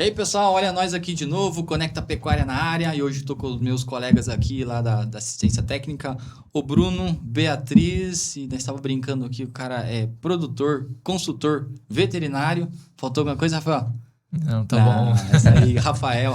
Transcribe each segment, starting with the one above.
E aí, pessoal, olha nós aqui de novo, Conecta Pecuária na área. E hoje estou com os meus colegas aqui lá da assistência técnica, o Bruno, Beatriz, e nós estávamos brincando aqui, o cara é produtor, consultor, veterinário. Faltou alguma coisa, Rafael? Não, tá bom. Essa aí, Rafael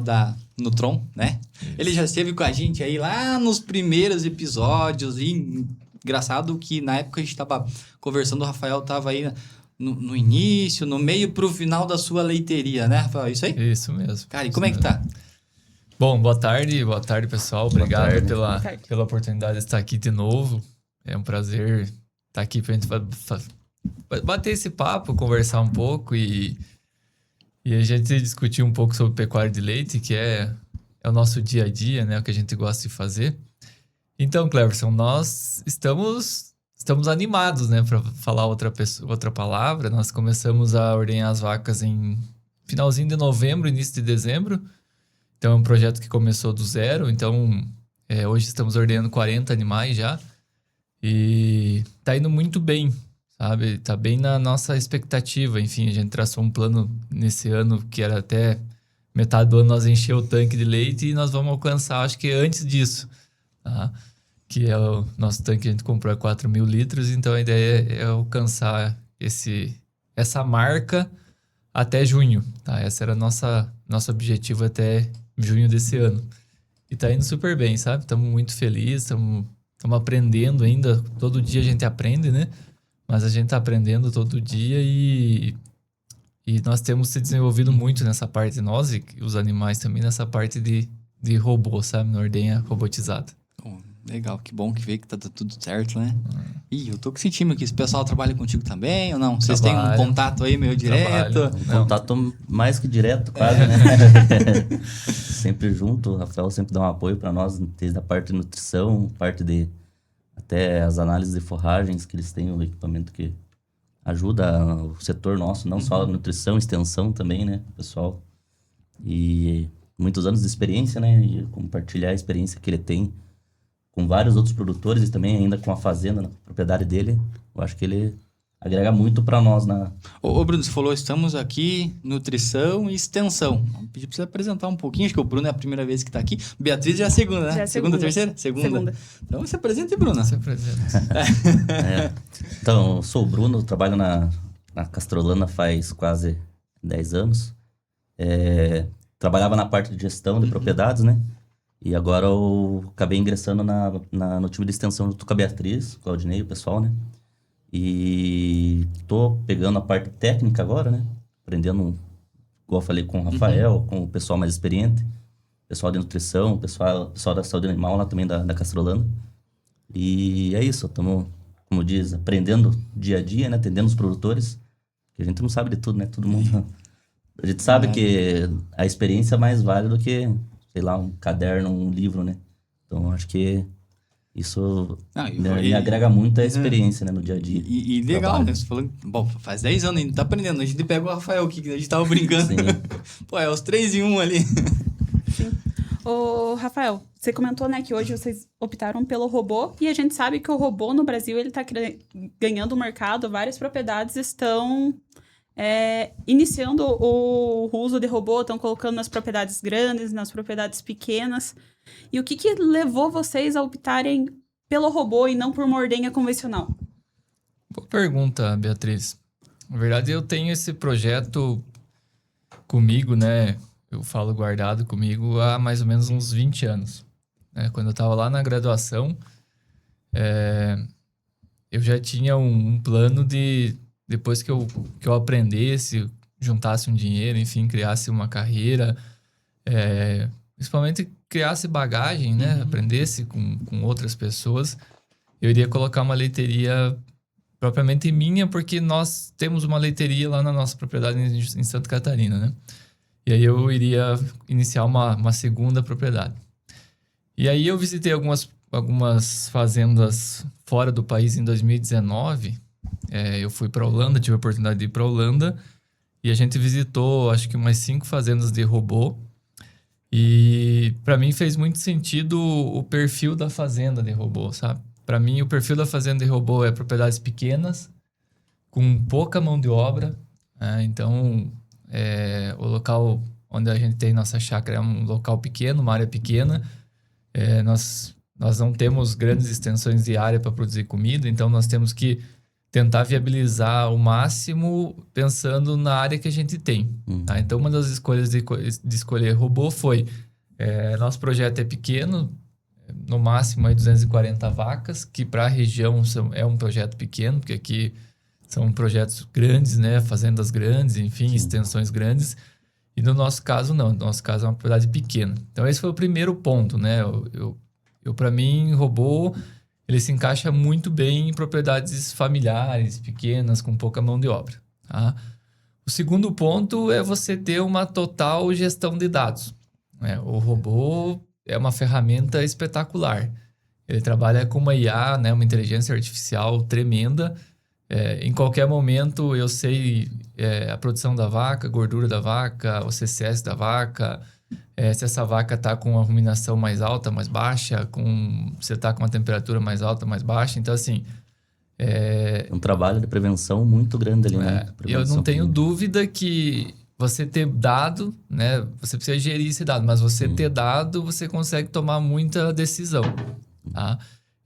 da Nutron, né? Isso. Ele já esteve com a gente aí lá nos primeiros episódios e engraçado que na época a gente estava conversando, o Rafael estava aí no início, no meio pro final da sua leiteria, né, Rafael? Isso aí? Isso mesmo. Cara, e como é que tá? Bom, boa tarde, pessoal. Obrigado pela oportunidade de estar aqui de novo. É um prazer estar aqui pra gente bater esse papo, conversar um pouco e a gente discutir um pouco sobre pecuária de leite, que é o nosso dia a dia, né? O que a gente gosta de fazer. Então, Cleverson, nós estamos animados, né? Para falar outra palavra. Nós começamos a ordenhar as vacas em finalzinho de novembro, início de dezembro. Então, é um projeto que começou do zero. Então, hoje estamos ordenhando 40 animais já. E tá indo muito bem, sabe? Tá bem na nossa expectativa. Enfim, a gente traçou um plano nesse ano que era até metade do ano nós encher o tanque de leite e nós vamos alcançar, acho que antes disso, tá? Que é o nosso tanque que a gente comprou 4.000 litros, então a ideia é alcançar essa marca até junho, tá? Esse era nosso objetivo até junho desse ano. E tá indo super bem, sabe? Estamos muito felizes, estamos aprendendo ainda, todo dia a gente aprende, né? Mas a gente tá aprendendo todo dia e nós temos se desenvolvido muito nessa parte, nós e os animais também, nessa parte de robô, sabe? Na ordenha robotizada. Legal, que bom que vê que tá tudo certo, né? Ih, eu tô com esse time aqui. Esse pessoal trabalha contigo também ou não? Vocês têm um contato aí meio direto? Um contato mais que direto, quase, né? Sempre junto. O Rafael sempre dá um apoio para nós, desde a parte de nutrição, parte de até as análises de forragens, que eles têm o equipamento que ajuda o setor nosso, não só a nutrição, extensão também, né, pessoal? E muitos anos de experiência, né? E compartilhar a experiência que ele tem com vários outros produtores e também ainda com a fazenda na propriedade dele, eu acho que ele agrega muito para nós na... Ô Bruno, você falou, estamos aqui, nutrição e extensão. Vou pedir para você apresentar um pouquinho, acho que o Bruno é a primeira vez que está aqui. Beatriz já é a segunda, né? Já é a segunda. Terceira? Segunda. Então se apresente, Bruno. Se apresente. Então, eu sou o Bruno, trabalho na Castrolana faz quase 10 anos. Trabalhava na parte de gestão de propriedades, né? E agora eu acabei ingressando no time de extensão junto com a Beatriz, com o Claudinei, o pessoal, né? E tô pegando a parte técnica agora, né? Aprendendo, igual eu falei, com o Rafael, com o pessoal mais experiente, pessoal de nutrição, pessoal da saúde animal lá também da Castrolana. E é isso, estamos, como diz, aprendendo dia a dia, né? Atendendo os produtores, que a gente não sabe de tudo, né? Todo mundo... A gente sabe que a experiência é mais válida do que... sei lá, um caderno, um livro, né? Então, acho que isso me agrega muito a experiência, né, no dia a dia. E legal, né? Você falou, bom, faz 10 anos ainda, tá aprendendo. A gente pega o Rafael aqui, que a gente tava brincando. Pô, é os 3 em 1 ali. Sim. Ô, Rafael, você comentou, né, que hoje vocês optaram pelo robô e a gente sabe que o robô no Brasil, ele tá ganhando o mercado, várias propriedades estão... iniciando o uso de robô, estão colocando nas propriedades grandes, nas propriedades pequenas. E o que levou vocês a optarem pelo robô e não por uma ordenha convencional? Boa pergunta, Beatriz. Na verdade, eu tenho esse projeto comigo, né? Eu falo guardado comigo há mais ou menos uns 20 anos. Quando eu estava lá na graduação, eu já tinha um plano de... Depois que eu aprendesse, juntasse um dinheiro, enfim, criasse uma carreira, principalmente criasse bagagem, né? Aprendesse com outras pessoas, eu iria colocar uma leiteria propriamente minha, porque nós temos uma leiteria lá na nossa propriedade em Santa Catarina, né? E aí eu iria iniciar uma segunda propriedade. E aí eu visitei algumas fazendas fora do país em 2019. Eu fui para a Holanda, tive a oportunidade de ir para a Holanda e a gente visitou, acho que umas 5 fazendas de robô e para mim fez muito sentido o perfil da fazenda de robô, sabe? Para mim o perfil da fazenda de robô é propriedades pequenas, com pouca mão de obra, então O local onde a gente tem nossa chácara é um local pequeno, uma área pequena. Nós não temos grandes extensões de área para produzir comida, então nós temos que tentar viabilizar o máximo pensando na área que a gente tem. Tá? Então, uma das escolhas de escolher robô foi... nosso projeto é pequeno, no máximo 240 vacas, que para a região é um projeto pequeno, porque aqui são projetos grandes, né? Fazendas grandes, enfim, extensões grandes. E no nosso caso, não. No nosso caso, é uma propriedade pequena. Então, esse foi o primeiro ponto, né? Para mim, robô, ele se encaixa muito bem em propriedades familiares, pequenas, com pouca mão de obra. Tá? O segundo ponto é você ter uma total gestão de dados. O robô é uma ferramenta espetacular. Ele trabalha com uma IA, né? Uma inteligência artificial tremenda. Em qualquer momento, eu sei a produção da vaca, a gordura da vaca, o CCS da vaca... se essa vaca está com a ruminação mais alta, mais baixa, se está com uma temperatura mais alta, mais baixa. Então, assim... um trabalho de prevenção muito grande ali, né? Eu não tenho dúvida que você ter dado, né? Você precisa gerir esse dado, mas você ter dado, você consegue tomar muita decisão, tá?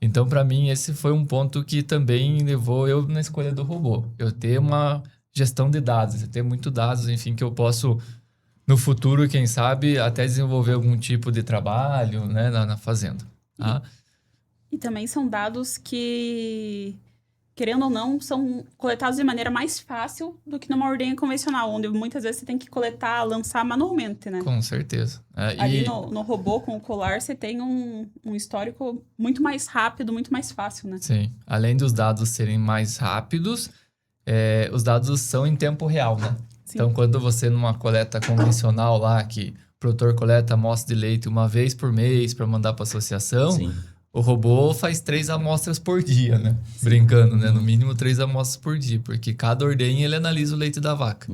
Então, para mim, esse foi um ponto que também levou eu na escolha do robô. Eu ter uma gestão de dados, eu ter muitos dados, enfim, que eu posso... no futuro, quem sabe, até desenvolver algum tipo de trabalho, né, na fazenda. Tá? E também são dados que, querendo ou não, são coletados de maneira mais fácil do que numa ordenha convencional, onde muitas vezes você tem que coletar, lançar manualmente, né? Com certeza. Ali no robô, com o colar, você tem um histórico muito mais rápido, muito mais fácil, né? Sim. Além dos dados serem mais rápidos, os dados são em tempo real, né? Sim. Então, quando você numa coleta convencional lá, que o produtor coleta amostra de leite uma vez por mês para mandar para a associação, Sim. O robô faz 3 amostras por dia, né? Sim. Brincando, né? No mínimo 3 amostras por dia, porque cada ordenha ele analisa o leite da vaca.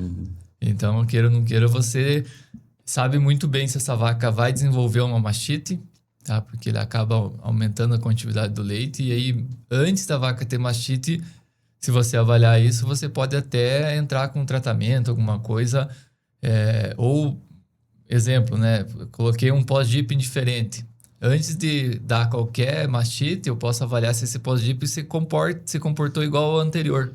Então, queira ou não queira, você sabe muito bem se essa vaca vai desenvolver uma mastite, tá? Porque ele acaba aumentando a quantidade do leite, e aí, antes da vaca ter mastite... Se você avaliar isso, você pode até entrar com um tratamento, alguma coisa. Ou, exemplo, né? Coloquei um pós-DIP indiferente. Antes de dar qualquer mastite, eu posso avaliar se esse pós-DIP se comportou igual ao anterior,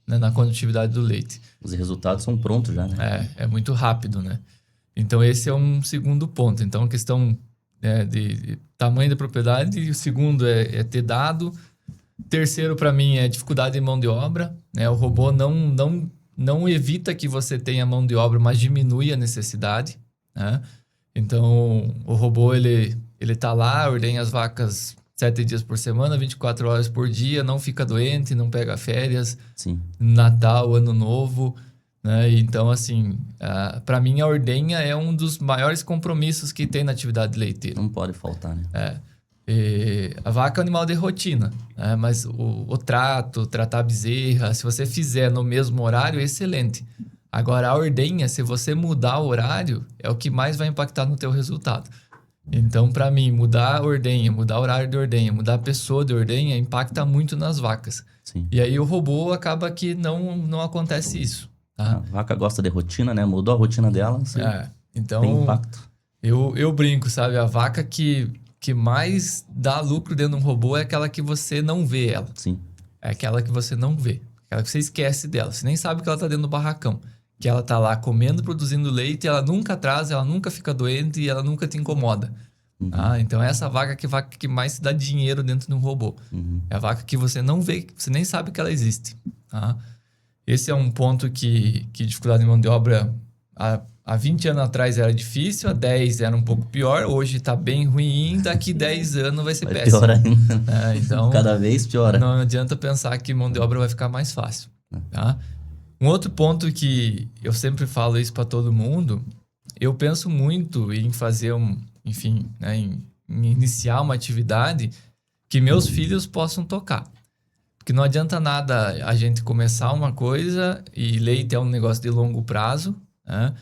né? Na condutividade do leite. Os resultados são prontos já, né? É muito rápido, né? Então, esse é um segundo ponto. Então, a questão de tamanho da propriedade. E o segundo é ter dado... Terceiro, para mim, é dificuldade em mão de obra. Né? O robô não evita que você tenha mão de obra, mas diminui a necessidade. Né? Então, o robô, ele tá lá, ordenha as vacas 7 dias por semana, 24 horas por dia, não fica doente, não pega férias. Sim. Natal, Ano Novo. Né? Então, assim, para mim, a ordenha é um dos maiores compromissos que tem na atividade leiteira. Não pode faltar, né? A vaca é um animal de rotina, né? Mas o tratar a bezerra, se você fizer no mesmo horário, é excelente. Agora, a ordenha, se você mudar o horário, é o que mais vai impactar no teu resultado. Então, para mim, mudar a ordenha, mudar o horário de ordenha, mudar a pessoa de ordenha, impacta muito nas vacas. Sim. E aí, o robô acaba que não acontece isso. Tá? A vaca gosta de rotina, né? Mudou a rotina dela, então, tem impacto. Eu brinco, sabe? A vaca que mais dá lucro dentro de um robô é aquela que você não vê ela. Sim. É aquela que você não vê. Aquela que você esquece dela. Você nem sabe que ela tá dentro do barracão. Que ela tá lá comendo, produzindo leite, ela nunca atrasa, ela nunca fica doente e ela nunca te incomoda. Então, essa vaca que mais se dá dinheiro dentro de um robô. É a vaca que você não vê, que você nem sabe que ela existe. Tá? Esse é um ponto que dificuldade de mão de obra... Há 20 anos atrás era difícil, há 10 era um pouco pior, hoje está bem ruim, daqui 10 anos vai ser péssimo. Pior ainda. Então, cada vez piora. Não adianta pensar que mão de obra vai ficar mais fácil. Tá? Um outro ponto que eu sempre falo isso para todo mundo, eu penso muito em fazer em iniciar uma atividade que meus filhos possam tocar. Porque não adianta nada a gente começar uma coisa e leite é um negócio de longo prazo, né?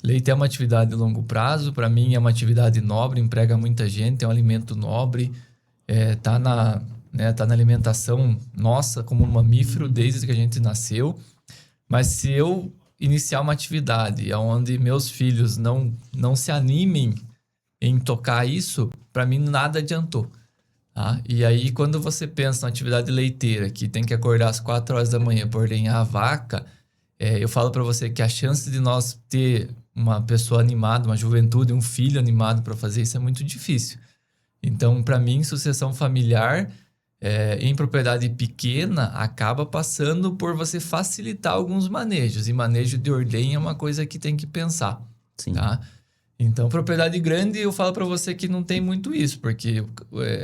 Leite é uma atividade de longo prazo, para mim é uma atividade nobre, emprega muita gente, é um alimento nobre, tá na alimentação nossa como mamífero desde que a gente nasceu. Mas se eu iniciar uma atividade onde meus filhos não se animem em tocar isso, para mim nada adiantou. Tá? E aí, quando você pensa na atividade leiteira, que tem que acordar às 4 horas da manhã para ordenhar a vaca, eu falo para você que a chance de nós ter uma pessoa animada, uma juventude, um filho animado para fazer isso é muito difícil. Então, para mim, sucessão familiar em propriedade pequena acaba passando por você facilitar alguns manejos. E manejo de ordenha é uma coisa que tem que pensar. Sim. Tá? Então, propriedade grande, eu falo para você que não tem muito isso, porque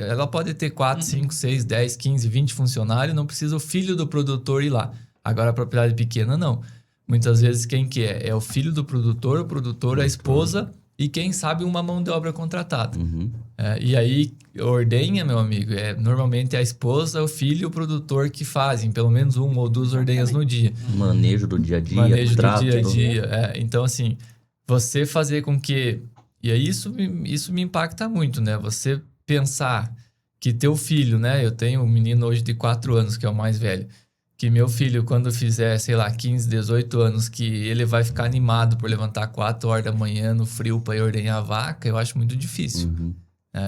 ela pode ter 4, 5, 6, 10, 15, 20 funcionários, não precisa o filho do produtor ir lá. Agora, a propriedade pequena, não. Muitas vezes, quem que é? É o filho do produtor, o produtor, a esposa e, quem sabe, uma mão de obra contratada. Uhum. E aí, ordenha, meu amigo, normalmente é a esposa, o filho e o produtor que fazem pelo menos 1 ou 2 ordenhas no dia. Manejo do dia a dia, Manejo trato. do dia a dia. Então, assim, você fazer com que... E aí, isso me impacta muito, né? Você pensar que teu filho, né? Eu tenho um menino hoje de 4 anos, que é o mais velho. Que meu filho, quando fizer, sei lá, 15, 18 anos, que ele vai ficar animado por levantar 4 horas da manhã no frio para ir ordenhar a vaca, eu acho muito difícil. Uhum.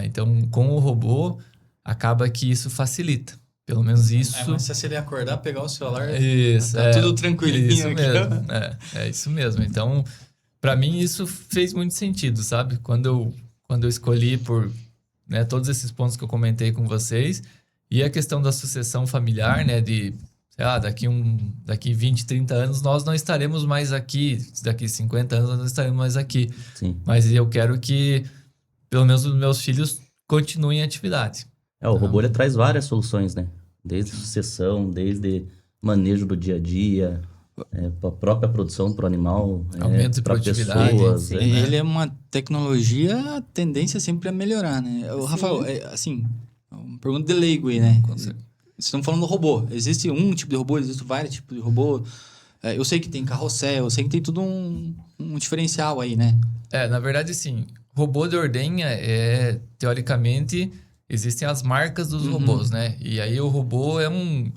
Então, com o robô, acaba que isso facilita. Pelo menos isso... Mas se ele acordar, pegar o celular, isso, tá tudo tranquilinho isso aqui. mesmo. É isso mesmo. Então, para mim, isso fez muito sentido, sabe? Quando eu escolhi por todos esses pontos que eu comentei com vocês, e a questão da sucessão familiar, né? De, sei lá, daqui 20, 30 anos, nós não estaremos mais aqui. Daqui 50 anos, nós não estaremos mais aqui. Sim. Mas eu quero que, pelo menos, os meus filhos continuem em atividade. O robô ele traz várias soluções, né? Desde sucessão, desde manejo do dia a dia, para a própria produção para o animal, Aumento de para produtividade. pessoas. Sim, ele é uma tecnologia, a tendência sempre é melhorar, né? O Rafael, assim, uma pergunta de leigo aí, né? Vocês estão falando do robô. Existe um tipo de robô, existe vários tipos de robô. Eu sei que tem carrossel, eu sei que tem tudo um diferencial aí, né? Na verdade, sim. Robô de ordenha teoricamente, existem as marcas dos robôs, né? E aí o robô é um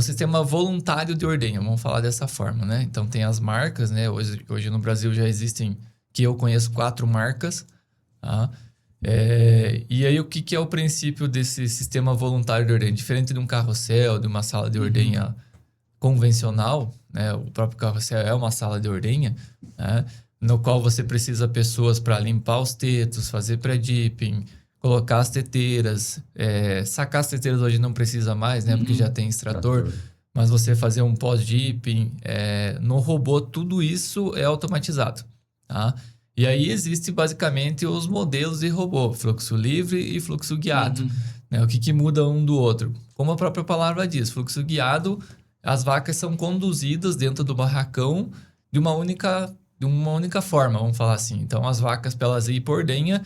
sistema voluntário de ordenha, vamos falar dessa forma, né? Então tem as marcas, né? Hoje no Brasil já existem, que eu conheço, 4 marcas, tá? E aí o que é o princípio desse sistema voluntário de ordenha? Diferente de um carrossel, de uma sala de ordenha convencional, né? O próprio carrossel é uma sala de ordenha, né? No qual você precisa pessoas para limpar os tetos, fazer pré-dipping, colocar as teteiras, sacar as teteiras hoje não precisa mais, né? Porque já tem extrator. Mas você fazer um pós-dipping, no robô, tudo isso é automatizado, tá? E aí existe basicamente os modelos de robô, fluxo livre e fluxo guiado. Né? O que muda um do outro? Como a própria palavra diz, fluxo guiado, as vacas são conduzidas dentro do barracão de uma única forma, vamos falar assim. Então, as vacas, para elas ir por ordenha,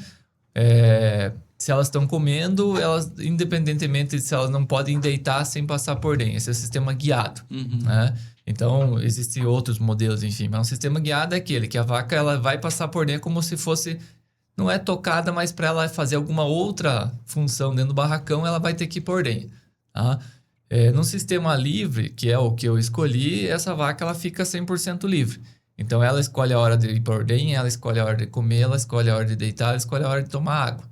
se elas estão comendo, elas, independentemente de se elas não podem deitar sem passar por ordenha. Esse é o sistema guiado. Né? Então, existem outros modelos, enfim. Mas o sistema guiado é aquele que a vaca ela vai passar por ordenha como se fosse... Não é tocada, mas para ela fazer alguma outra função dentro do barracão, ela vai ter que ir por ordenha. Tá? No sistema livre, que é o que eu escolhi, essa vaca ela fica 100% livre. Então, ela escolhe a hora de ir por ordenha, ela escolhe a hora de comer, ela escolhe a hora de deitar, ela escolhe a hora de tomar água.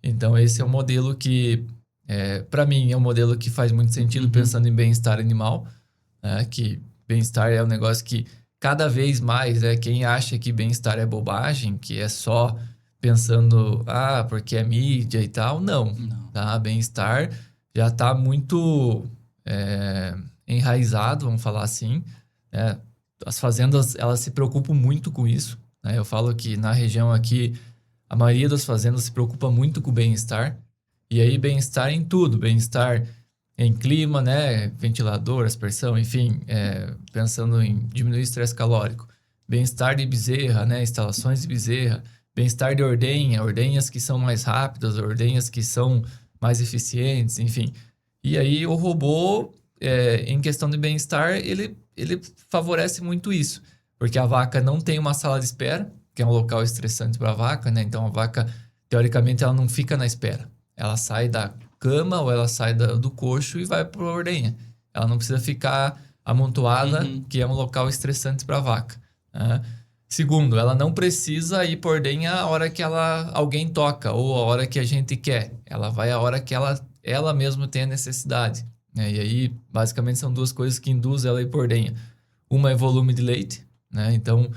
Então, esse é um modelo que, para mim, é um modelo que faz muito sentido pensando em bem-estar animal, né? Que bem-estar é um negócio que, cada vez mais, quem acha que bem-estar é bobagem, que é só pensando, porque é mídia e tal, não. Tá? Bem-estar já está muito enraizado, vamos falar assim, né? As fazendas, elas se preocupam muito com isso, né? Eu falo que na região aqui, a maioria das fazendas se preocupa muito com o bem-estar. E aí, bem-estar em tudo. Bem-estar em clima, né? Ventilador, aspersão, enfim. Pensando em diminuir o estresse calórico. Bem-estar de bezerra, né? Instalações de bezerra. Bem-estar de ordenha. Ordenhas que são mais rápidas, ordenhas que são mais eficientes, enfim. E aí, o robô, em questão de bem-estar, ele favorece muito isso. Porque a vaca não tem uma sala de espera, que é um local estressante para a vaca, né? Então, a vaca, teoricamente, ela não fica na espera. Ela sai da cama ou ela sai do coxo e vai para a ordenha. Ela não precisa ficar amontoada, que é um local estressante para a vaca. Né? Segundo, ela não precisa ir por ordenha a hora que alguém toca ou a hora que a gente quer. Ela vai a hora que ela mesma tem a necessidade. Né? E aí, basicamente, são duas coisas que induzem ela a ir por ordenha. Uma é volume de leite, né? Então,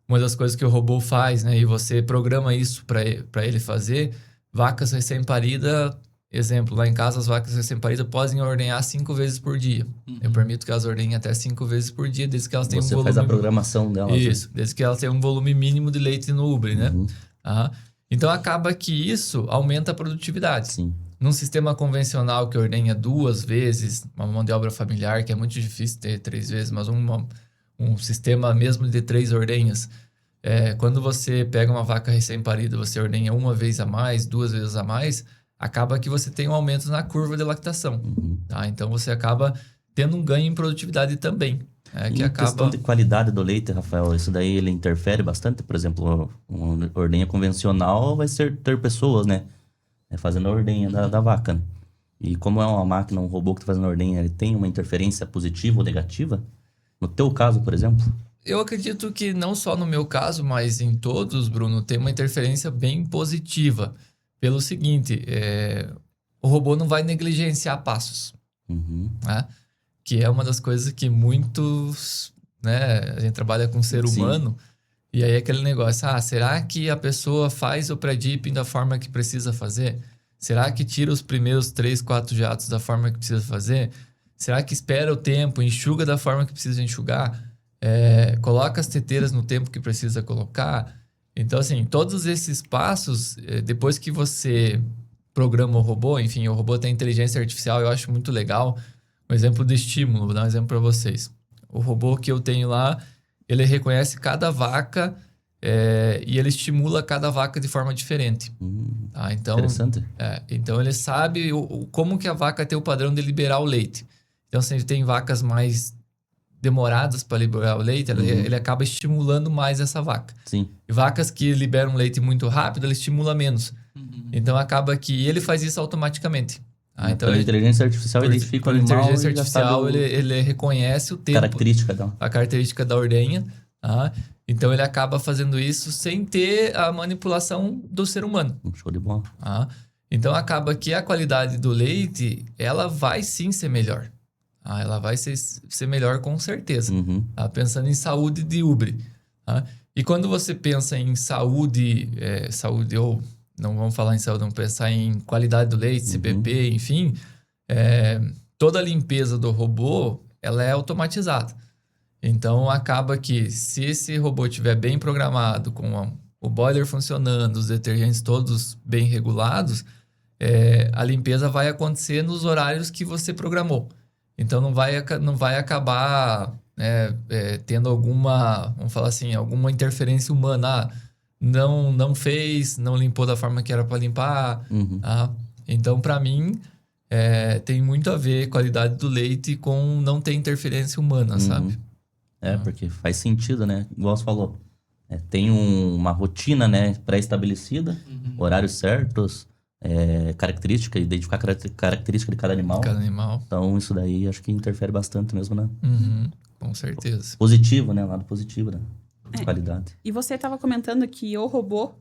uma das coisas que o robô faz, né? E você programa isso para ele fazer, vacas recém-paridas, exemplo, lá em casa as vacas recém-paridas podem ordenhar 5 vezes por dia. Eu permito que elas ordenhem até 5 vezes por dia, desde que elas tenham um volume... Você faz a programação delas. Isso, desde que elas tenham um volume mínimo de leite no ubre, né? Então, acaba que isso aumenta a produtividade. Sim. Num sistema convencional que ordenha 2 vezes, uma mão de obra familiar, que é muito difícil ter 3 vezes, mas um sistema mesmo de 3 ordenhas, quando você pega uma vaca recém-parida, você ordenha 1 vez a mais, 2 vezes a mais, acaba que você tem um aumento na curva de lactação. Tá? Então, você acaba tendo um ganho em produtividade também. Questão de qualidade do leite, Rafael, isso daí ele interfere bastante? Por exemplo, uma ordenha convencional vai ter pessoas, né? Fazendo a ordenha da vaca. Né? E como é uma máquina, um robô que está fazendo a ordenha, ele tem uma interferência positiva ou negativa? No teu caso, por exemplo? Eu acredito que não só no meu caso, mas em todos, Bruno, tem uma interferência bem positiva. Pelo seguinte, o robô não vai negligenciar passos. Né? Que é uma das coisas que muitos... Né, a gente trabalha com ser humano... E aí aquele negócio, será que a pessoa faz o pré-dipping da forma que precisa fazer? Será que tira os primeiros 3, 4 jatos da forma que precisa fazer? Será que espera o tempo, enxuga da forma que precisa enxugar? Coloca as teteiras no tempo que precisa colocar? Então, assim, todos esses passos, depois que você programa o robô, enfim, o robô tem inteligência artificial, eu acho muito legal. Um exemplo de estímulo, vou dar um exemplo para vocês. O robô que eu tenho lá, ele reconhece cada vaca e ele estimula cada vaca de forma diferente. Tá? Então, interessante. Então, ele sabe como que a vaca tem o padrão de liberar o leite. Então, se ele tem vacas mais demoradas para liberar o leite, ele acaba estimulando mais essa vaca. Sim. E vacas que liberam leite muito rápido, ele estimula menos. Então, acaba que ele faz isso automaticamente. Então, a inteligência artificial identifica o animal. A inteligência artificial, ele reconhece o tempo. A característica da ordenha. Tá? Então, ele acaba fazendo isso sem ter a manipulação do ser humano. Show de bola. Tá? Então, acaba que a qualidade do leite, ela vai sim ser melhor. Tá? Ela vai ser melhor com certeza. Tá? Pensando em saúde de ubre. Tá? E quando você pensa em saúde ou... Não vamos falar em saúde, vamos pensar em qualidade do leite, CPP, enfim. Toda a limpeza do robô, ela é automatizada. Então, acaba que se esse robô estiver bem programado, com o boiler funcionando, os detergentes todos bem regulados, a limpeza vai acontecer nos horários que você programou. Então, não vai acabar tendo alguma, vamos falar assim, alguma interferência humana. Não fez, não limpou da forma que era para limpar. Tá? Então, para mim, tem muito a ver qualidade do leite com não ter interferência humana, sabe? Porque faz sentido, né? Igual você falou. Tem uma rotina, né, pré-estabelecida, horários certos, identificar característica de cada animal. Então, isso daí acho que interfere bastante mesmo, né? Com certeza. Positivo, né? Lado positivo, né? Qualidade. E você estava comentando que o robô,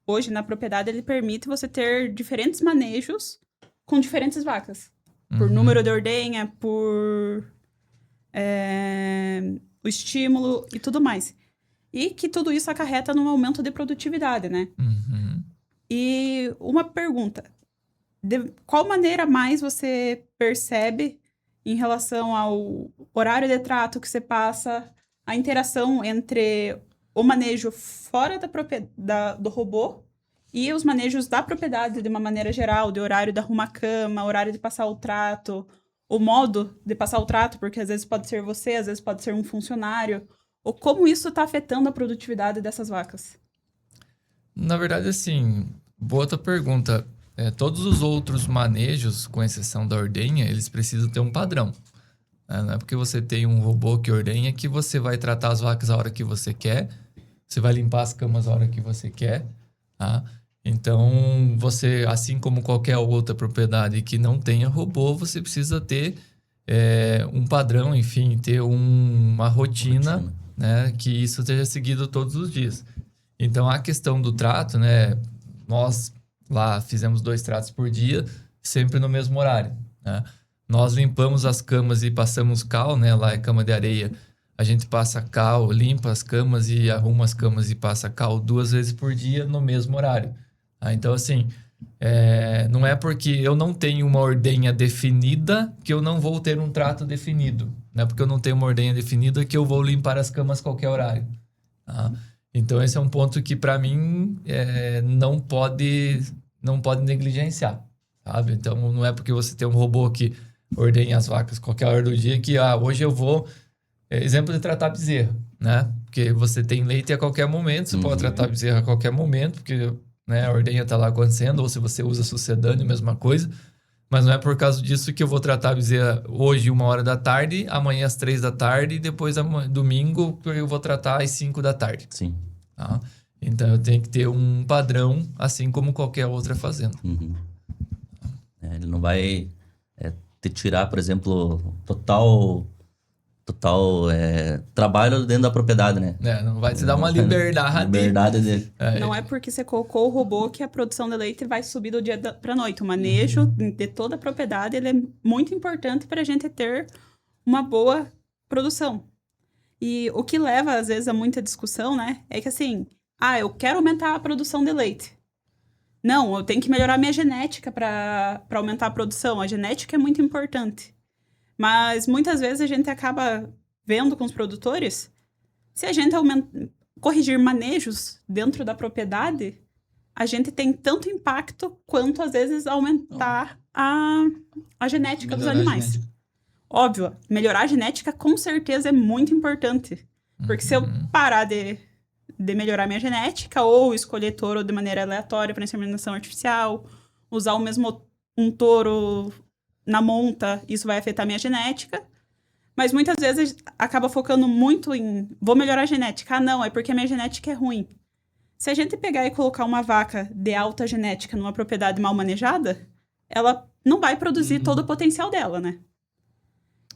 hoje na propriedade, ele permite você ter diferentes manejos com diferentes vacas. Por número de ordenha, por o estímulo e tudo mais. E que tudo isso acarreta num aumento de produtividade, né? E uma pergunta. De qual maneira mais você percebe em relação ao horário de trato que você passa, a interação entre o manejo fora do robô e os manejos da propriedade de uma maneira geral, de horário de arrumar cama, horário de passar o trato, o modo de passar o trato, porque às vezes pode ser você, às vezes pode ser um funcionário, ou como isso está afetando a produtividade dessas vacas? Na verdade, assim, boa tua pergunta. Todos os outros manejos, com exceção da ordenha, eles precisam ter um padrão. Não é porque você tem um robô que ordenha que você vai tratar as vacas a hora que você quer, você vai limpar as camas a hora que você quer, tá? Então, você, assim como qualquer outra propriedade que não tenha robô, você precisa ter um padrão, enfim, ter uma rotina, né? Que isso seja seguido todos os dias. Então, a questão do trato, né? Nós lá fizemos 2 tratos por dia, sempre no mesmo horário, né? Nós limpamos as camas e passamos cal, né? Lá é cama de areia. A gente passa cal, limpa as camas e arruma as camas e passa cal 2 vezes por dia no mesmo horário. Então, assim, não é porque eu não tenho uma ordenha definida que eu não vou ter um trato definido. Não é porque eu não tenho uma ordenha definida que eu vou limpar as camas a qualquer horário. Tá? Então, esse é um ponto que, para mim, não pode negligenciar, sabe? Então, não é porque você tem um robô que ordenha as vacas qualquer hora do dia que, hoje eu vou... exemplo de tratar bezerra, né? Porque você tem leite a qualquer momento, você pode tratar bezerra a qualquer momento, porque, né, a ordenha está lá acontecendo, ou se você usa sucedâneo, mesma coisa. Mas não é por causa disso que eu vou tratar a bezerra hoje, 1h, amanhã às 3h, e depois domingo eu vou tratar às 5h. Sim. Tá? Então eu tenho que ter um padrão, assim como qualquer outra fazenda. Ele não vai te tirar, por exemplo, total trabalho dentro da propriedade, né? Não vai te dar uma liberdade. Liberdade dele. Não é porque você colocou o robô que a produção de leite vai subir do dia para noite. O manejo de toda a propriedade ele é muito importante para a gente ter uma boa produção. E o que leva, às vezes, a muita discussão, né? É que assim, eu quero aumentar a produção de leite. Não, eu tenho que melhorar minha genética para aumentar a produção. A genética é muito importante. Mas muitas vezes a gente acaba vendo com os produtores, se a gente corrigir manejos dentro da propriedade, a gente tem tanto impacto quanto, às vezes, aumentar a genética dos animais. Óbvio, melhorar a genética com certeza é muito importante. Porque se eu parar de melhorar minha genética, ou escolher touro de maneira aleatória para inseminação artificial, usar um touro na monta, isso vai afetar minha genética. Mas muitas vezes acaba focando muito em vou melhorar a genética. Não, é porque a minha genética é ruim. Se a gente pegar e colocar uma vaca de alta genética numa propriedade mal manejada, ela não vai produzir todo o potencial dela, né?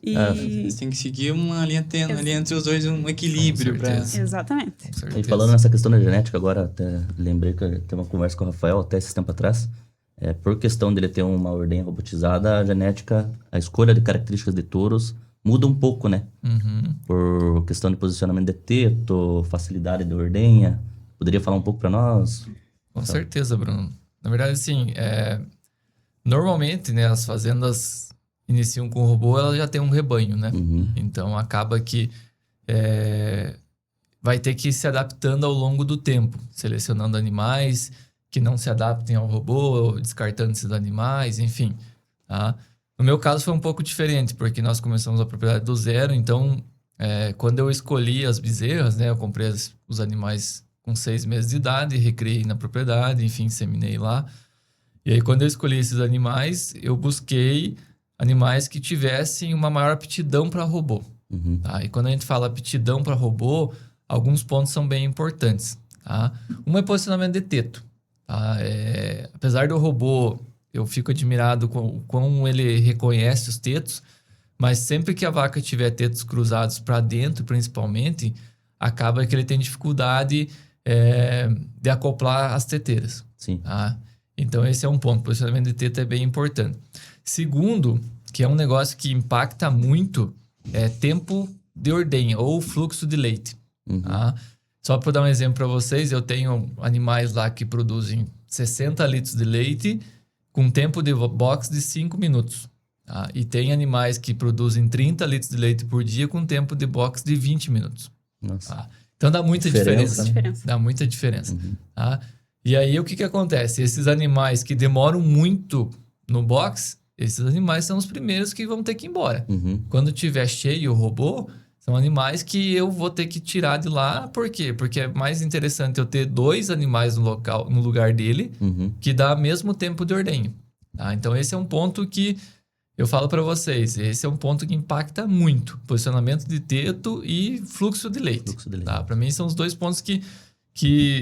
Você tem que seguir uma linha tênue ali entre os dois, um equilíbrio. Exatamente. E falando nessa questão da genética, agora até lembrei que eu teve uma conversa com o Rafael até esse tempo atrás. Por questão dele ter uma ordenha robotizada, a genética, a escolha de características de touros muda um pouco, né? Por questão de posicionamento de teto, facilidade de ordenha. Poderia falar um pouco para nós? Com certeza, Bruno. Na verdade, assim, normalmente, né, as fazendas iniciam com o robô, elas já têm um rebanho, né? Então, acaba que vai ter que ir se adaptando ao longo do tempo, selecionando animais que não se adaptem ao robô, descartando esses animais, enfim. Tá? No meu caso foi um pouco diferente, porque nós começamos a propriedade do zero, então quando eu escolhi as bezerras, né, eu comprei os animais com 6 meses de idade, recriei na propriedade, enfim, inseminei lá. E aí quando eu escolhi esses animais, eu busquei animais que tivessem uma maior aptidão para robô. Tá? E quando a gente fala aptidão para robô, alguns pontos são bem importantes. Tá? Um é posicionamento de teto. Tá? Apesar do robô, eu fico admirado com como ele reconhece os tetos, mas sempre que a vaca tiver tetos cruzados para dentro, principalmente, acaba que ele tem dificuldade de acoplar as teteiras. Sim. Tá? Então, esse é um ponto. O posicionamento de teto é bem importante. Segundo, que é um negócio que impacta muito, tempo de ordenha ou fluxo de leite. Tá? Só para dar um exemplo para vocês, eu tenho animais lá que produzem 60 litros de leite com tempo de box de 5 minutos. Tá? E tem animais que produzem 30 litros de leite por dia com tempo de box de 20 minutos. Nossa. Tá? Então dá muita diferença. Dá muita diferença. Tá? E aí o que acontece? Esses animais que demoram muito no box, esses animais são os primeiros que vão ter que ir embora. Quando tiver cheio o robô, são animais que eu vou ter que tirar de lá. Por quê? Porque é mais interessante eu ter 2 animais no lugar dele, que dá mesmo tempo de ordenha. Tá? Então, esse é um ponto que eu falo para vocês. Esse é um ponto que impacta muito. Posicionamento de teto e fluxo de leite. Tá? Para mim, são os 2 pontos que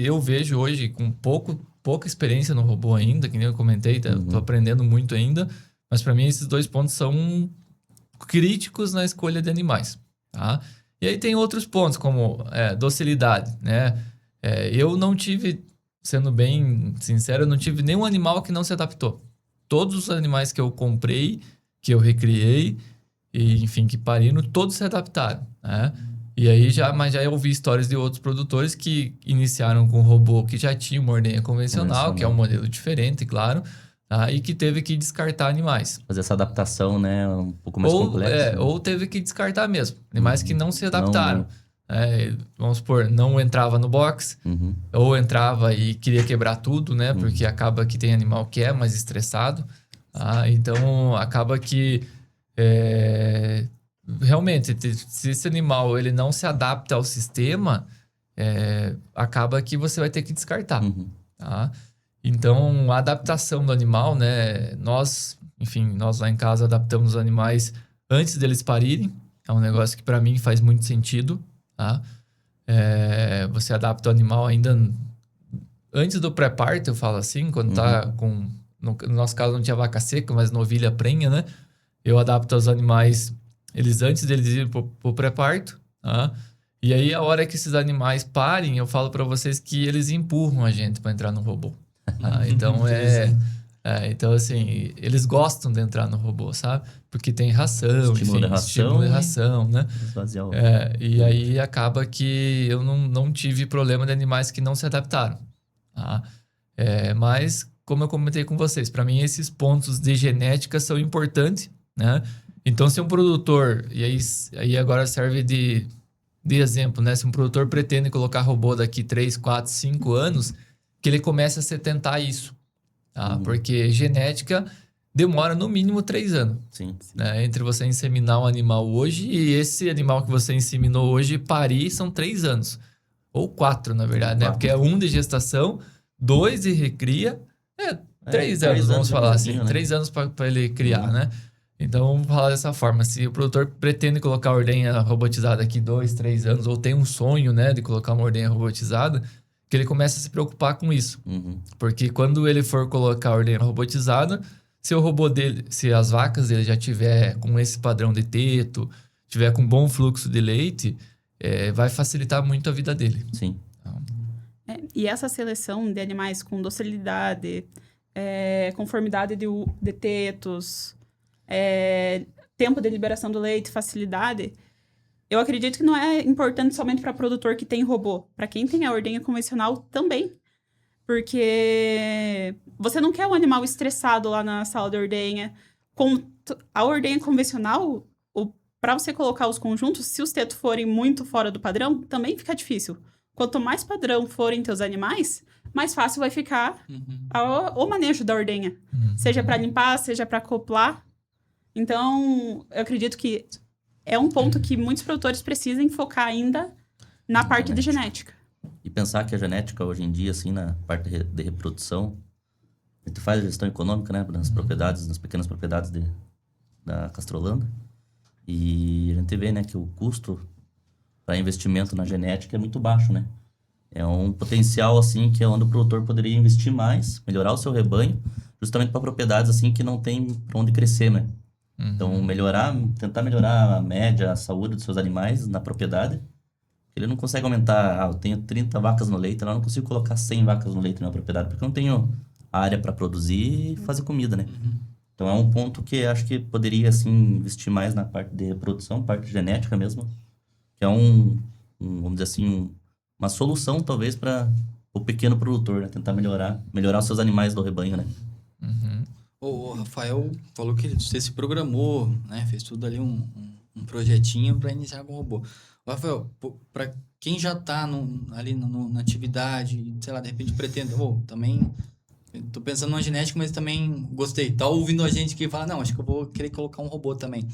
eu vejo hoje com pouca experiência no robô ainda, que nem eu comentei. Tô aprendendo muito ainda. Mas para mim, esses 2 pontos são críticos na escolha de animais, tá? E aí tem outros pontos, como docilidade, né? Eu não tive, sendo bem sincero, eu não tive nenhum animal que não se adaptou. Todos os animais que eu comprei, que eu recriei, e enfim, que pariram, todos se adaptaram, né? E aí mas já ouvi histórias de outros produtores que iniciaram com robô que já tinha uma ordenha convencional, que é um modelo diferente, claro, tá? E que teve que descartar animais. Fazer essa adaptação, né, é um pouco mais complexa. Né? Ou teve que descartar mesmo. Animais que não se adaptaram. Vamos supor, não entrava no box, ou entrava e queria quebrar tudo, né? Porque acaba que tem animal que é mais estressado. Tá? Então, acaba que... realmente, se esse animal ele não se adapta ao sistema, acaba que você vai ter que descartar. Tá? Então, a adaptação do animal, né? Nós lá em casa adaptamos os animais antes deles parirem. É um negócio que para mim faz muito sentido. Tá? Você adapta o animal ainda antes do pré-parto, eu falo assim, quando tá com... No nosso caso não tinha vaca seca, mas novilha prenha, né? Eu adapto os animais, eles antes deles irem pro pré-parto, tá? E aí, a hora que esses animais parem, eu falo para vocês que eles empurram a gente para entrar no robô. Tá? Então, então, assim, eles gostam de entrar no robô, sabe? Porque tem ração, estímulo de ração, né? E aí, acaba que eu não tive problema de animais que não se adaptaram. Tá? Mas, como eu comentei com vocês, para mim, esses pontos de genética são importantes, né? Então, se um produtor, e aí agora serve de exemplo, né? Se um produtor pretende colocar robô daqui 3, 4, 5 anos, que ele comece a se atentar isso, tá? Porque genética demora no mínimo 3 anos. Sim. Né? Entre você inseminar um animal hoje e esse animal que você inseminou hoje parir são 3 anos. Ou 4, na verdade, né? Porque é 1 de gestação, 2 de recria, 3 anos, vamos falar assim. Né? 3 anos para ele criar, né? Então, vamos falar dessa forma. Se o produtor pretende colocar a ordenha robotizada aqui 2, 3 anos, ou tem um sonho, né, de colocar uma ordenha robotizada, que ele comece a se preocupar com isso. Porque quando ele for colocar a ordenha robotizada, se o robô dele, se as vacas dele já tiver com esse padrão de teto, tiver com bom fluxo de leite, vai facilitar muito a vida dele. Sim. Então, e essa seleção de animais com docilidade, conformidade de tetos, tempo de liberação do leite, facilidade, eu acredito que não é importante somente para produtor que tem robô. Para quem tem a ordenha convencional também. Porque você não quer um animal estressado lá na sala de ordenha. Com a ordenha convencional, para você colocar os conjuntos, se os tetos forem muito fora do padrão, também fica difícil. Quanto mais padrão forem teus animais, mais fácil vai ficar o manejo da ordenha. Seja para limpar, seja para acoplar. Então, eu acredito que é um ponto que muitos produtores precisam focar ainda na parte de genética. E pensar que a genética, hoje em dia, assim, na parte de reprodução, a gente faz a gestão econômica, né? Nas propriedades, nas pequenas propriedades da Castrolanda. E a gente vê, né, que o custo para investimento na genética é muito baixo, né? É um potencial, assim, que é onde o produtor poderia investir mais, melhorar o seu rebanho, justamente para propriedades, assim, que não tem para onde crescer, né? Então, tentar melhorar a média, a saúde dos seus animais na propriedade. Ele não consegue aumentar, eu tenho 30 vacas no leite, eu não consigo colocar 100 vacas no leite na propriedade, porque eu não tenho área para produzir e fazer comida, né? Então, é um ponto que acho que poderia, assim, investir mais na parte de reprodução, parte genética mesmo, que é vamos dizer assim, uma solução, talvez, para o pequeno produtor, né? Tentar melhorar os seus animais do rebanho, né? O Rafael falou que você se programou, né? Fez tudo ali um projetinho para iniciar com o robô. Rafael, para quem já está ali na atividade, sei lá, de repente pretende, também tô pensando na genética, mas também gostei. Tá ouvindo a gente que fala, não, acho que eu vou querer colocar um robô também.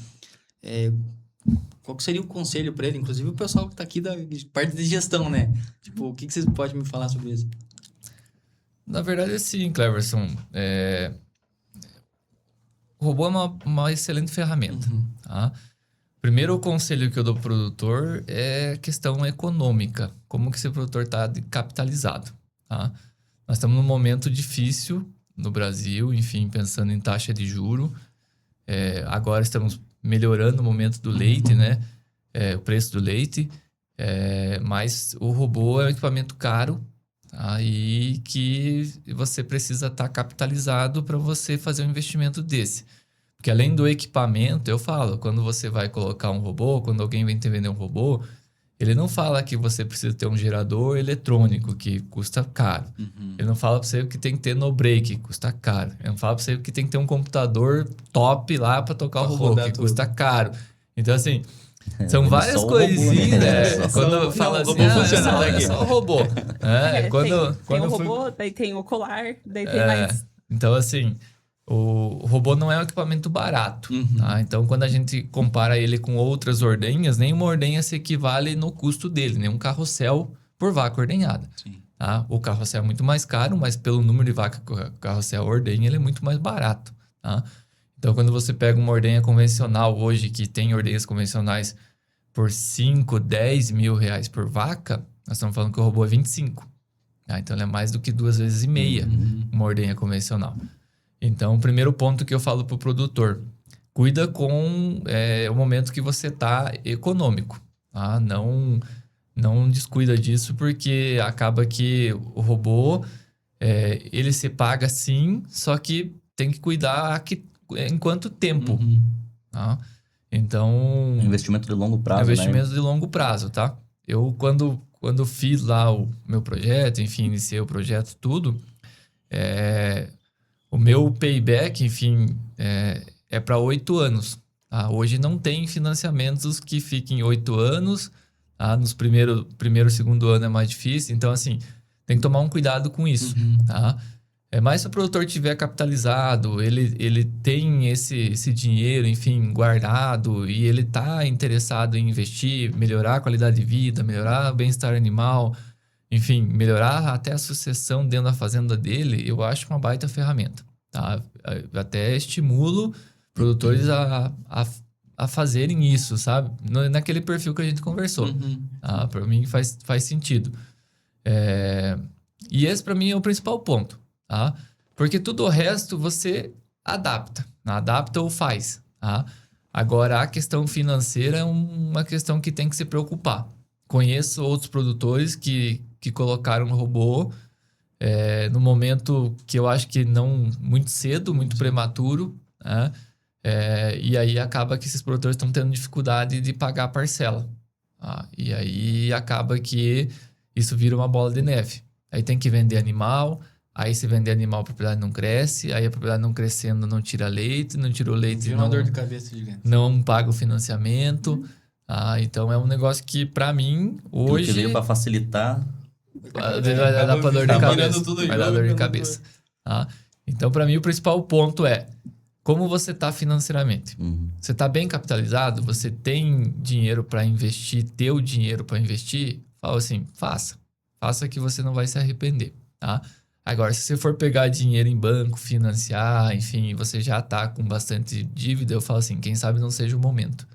Qual que seria o conselho para ele? Inclusive o pessoal que está aqui da parte de gestão, né? Tipo, o que vocês podem me falar sobre isso? Na verdade, sim, Cleverson. O robô é uma excelente ferramenta, tá? Primeiro, o conselho que eu dou para o produtor é questão econômica. Como que esse produtor está capitalizado, tá? Nós estamos num momento difícil no Brasil, enfim, pensando em taxa de juro. Agora estamos melhorando o momento do leite, né? O preço do leite. Mas o robô é um equipamento caro, tá? E que você precisa estar capitalizado para você fazer um investimento desse. Porque além do equipamento, eu falo, quando você vai colocar um robô, quando alguém vem te vender um robô, ele não fala que você precisa ter um gerador eletrônico, que custa caro. Ele não fala para você que tem que ter no-break, que custa caro. Ele não fala para você que tem que ter um computador top lá para tocar o robô, que custa caro. Então, assim, são várias coisinhas, né? Quando fala assim, é só o robô. Tem o robô, daí tem o colar, daí tem mais... Então, assim, o robô não é um equipamento barato, tá? Então, quando a gente compara ele com outras ordenhas, nenhuma ordenha se equivale no custo dele, nenhum carrossel por vaca ordenhada. Sim. Tá? O carrossel é muito mais caro, mas pelo número de vaca que o carrossel ordenha, ele é muito mais barato, tá? Então, quando você pega uma ordenha convencional hoje, que tem ordenhas convencionais por 5, 10 mil reais por vaca, nós estamos falando que o robô é 25. Tá? Então, ele é mais do que 2,5 vezes uma ordenha convencional. Então, o primeiro ponto que eu falo para o produtor, cuida com o momento que você está econômico. Tá? Não descuida disso, porque acaba que o robô, ele se paga sim, só que tem que cuidar em quanto tempo. Tá? Então... Investimento de longo prazo, investimento de longo prazo, tá? Eu, quando fiz lá o meu projeto, enfim, iniciei o projeto, tudo, o meu payback, enfim, é para 8 anos. Tá? Hoje não tem financiamentos que fiquem 8 anos. Tá? Nos primeiro, segundo ano é mais difícil. Então, assim, tem que tomar um cuidado com isso. Tá? Mas se o produtor tiver capitalizado, ele tem esse dinheiro, enfim, guardado, e ele está interessado em investir, melhorar a qualidade de vida, melhorar o bem-estar animal, enfim, melhorar até a sucessão dentro da fazenda dele, eu acho uma baita ferramenta. Tá? Eu até estimulo produtores a fazerem isso, sabe? Naquele perfil que a gente conversou. Tá? Para mim faz sentido. E esse para mim é o principal ponto. Tá? Porque tudo o resto você adapta ou faz. Tá? Agora, a questão financeira é uma questão que tem que se preocupar. Conheço outros produtores que colocaram um robô no momento que eu acho que não muito cedo, muito prematuro, né? E aí acaba que esses produtores estão tendo dificuldade de pagar a parcela. Tá? E aí acaba que isso vira uma bola de neve. Aí tem que vender animal, aí se vender animal a propriedade não cresce, aí a propriedade não crescendo não tira leite, não tirou leite, uma dor de cabeça gigante. Não paga o financiamento. Então é um negócio que para mim hoje... Que veio para facilitar... Vai dar pra dor de cabeça. Vai dar dor de cabeça. Tá? Então, para mim, o principal ponto é como você está financeiramente. Você está bem capitalizado? Você tem dinheiro para investir? Teu dinheiro para investir? Fala assim, faça. Faça que você não vai se arrepender. Tá? Agora, se você for pegar dinheiro em banco, financiar, enfim, você já está com bastante dívida, eu falo assim, quem sabe não seja o momento.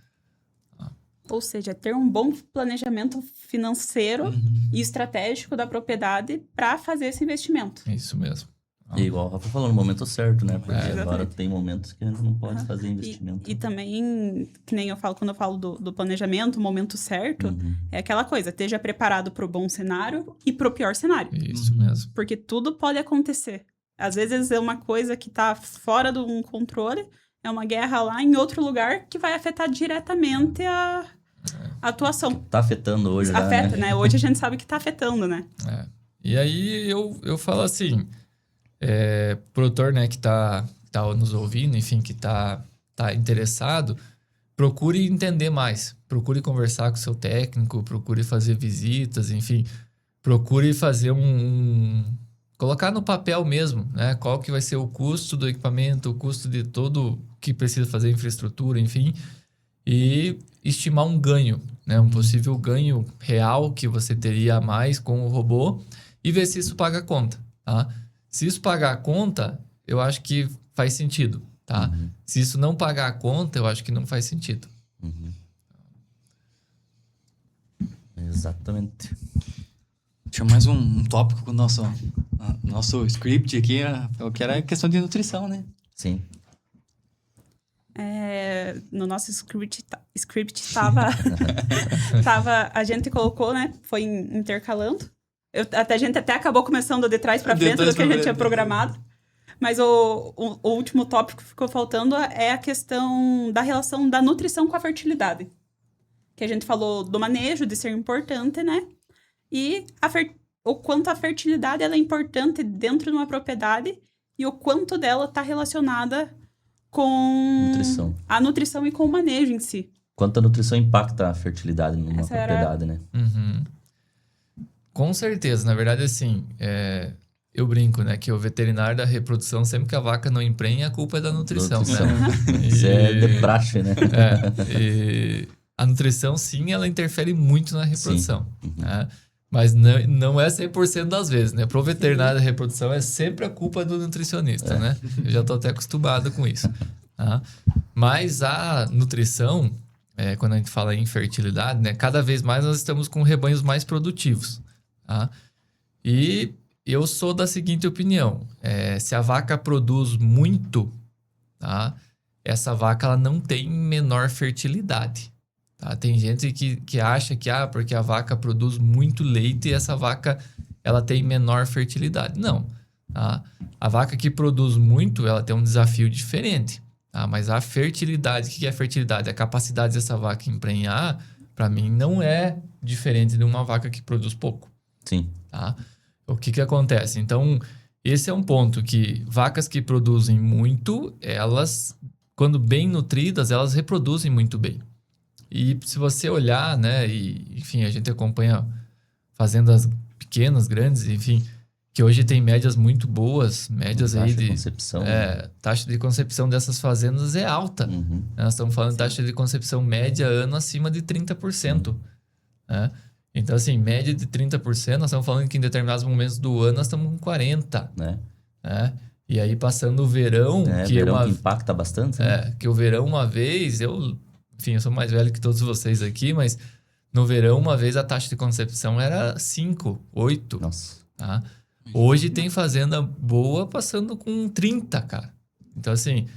Ou seja, ter um bom planejamento financeiro e estratégico da propriedade para fazer esse investimento. Isso mesmo. E igual o Rafa falou, no momento certo, né? Porque agora Exatamente. tem momentos que a gente não pode fazer investimento. E também, que nem eu falo, quando eu falo do planejamento, o momento certo, é aquela coisa, esteja preparado para o bom cenário e para o pior cenário. Isso mesmo. Porque tudo pode acontecer. Às vezes é uma coisa que está fora de um controle, é uma guerra lá em outro lugar que vai afetar diretamente a atuação. Tá afetando hoje já, Afeta, né? Hoje a gente sabe que tá afetando, né? E aí eu falo assim, produtor, né, que tá nos ouvindo, enfim, que tá interessado, procure entender mais. Procure conversar com o seu técnico, procure fazer visitas, enfim. Procure fazer colocar no papel mesmo, né? Qual que vai ser o custo do equipamento, o custo de todo que precisa fazer infraestrutura, enfim. E estimar um ganho, né? Um possível ganho real que você teria a mais com o robô e ver se isso paga a conta, tá? Se isso pagar a conta, eu acho que faz sentido, tá? Se isso não pagar a conta, eu acho que não faz sentido. Exatamente. Tinha mais um tópico com o nosso script aqui, que era a questão de nutrição, né? Sim. No nosso script a gente colocou, né? Foi intercalando. A gente até acabou começando de trás para frente do que a gente tinha programado. Mas o último tópico que ficou faltando é a questão da relação da nutrição com a fertilidade. Que a gente falou do manejo, de ser importante, né? E o quanto a fertilidade ela é importante dentro de uma propriedade e o quanto dela está relacionada com a nutrição e com o manejo em si. Quanto a nutrição impacta a fertilidade numa propriedade, né? Uhum. Com certeza. Na verdade, assim, eu brinco, né? Que o veterinário da reprodução, sempre que a vaca não emprenha, a culpa é da nutrição. Né? Isso é de praxe, né? E a nutrição, sim, ela interfere muito na reprodução. Né? Mas não é 100% das vezes, né? Pro veterinário da reprodução é sempre a culpa do nutricionista, né? Eu já tô até acostumado com isso. Tá? Mas a nutrição, quando a gente fala em fertilidade, né? Cada vez mais nós estamos com rebanhos mais produtivos. Tá? E eu sou da seguinte opinião. Se a vaca produz muito, tá? Essa vaca ela não tem menor fertilidade. Tá? Tem gente que acha que porque a vaca produz muito leite e essa vaca ela tem menor fertilidade. Não. Tá? A vaca que produz muito, ela tem um desafio diferente. Tá? Mas a fertilidade, o que é fertilidade? A capacidade dessa vaca emprenhar, para mim, não é diferente de uma vaca que produz pouco. Sim. Tá? O que acontece? Então, esse é um ponto que vacas que produzem muito, elas, quando bem nutridas, elas reproduzem muito bem. E se você olhar, né, enfim, a gente acompanha fazendas pequenas, grandes, enfim, que hoje tem médias muito boas, médias taxa aí de concepção. Taxa de concepção dessas fazendas é alta. Uhum. Nós estamos falando de taxa de concepção média ano acima de 30%. Né? Então, assim, média de 30%, nós estamos falando que em determinados momentos do ano nós estamos com 40%. Né? E aí, passando o verão... que impacta bastante. Né? Que o verão, uma vez, enfim, eu sou mais velho que todos vocês aqui, mas no verão, uma vez, a taxa de concepção era 5, 8. Nossa. Tá? Hoje tem fazenda boa passando com 30, cara. Então, assim,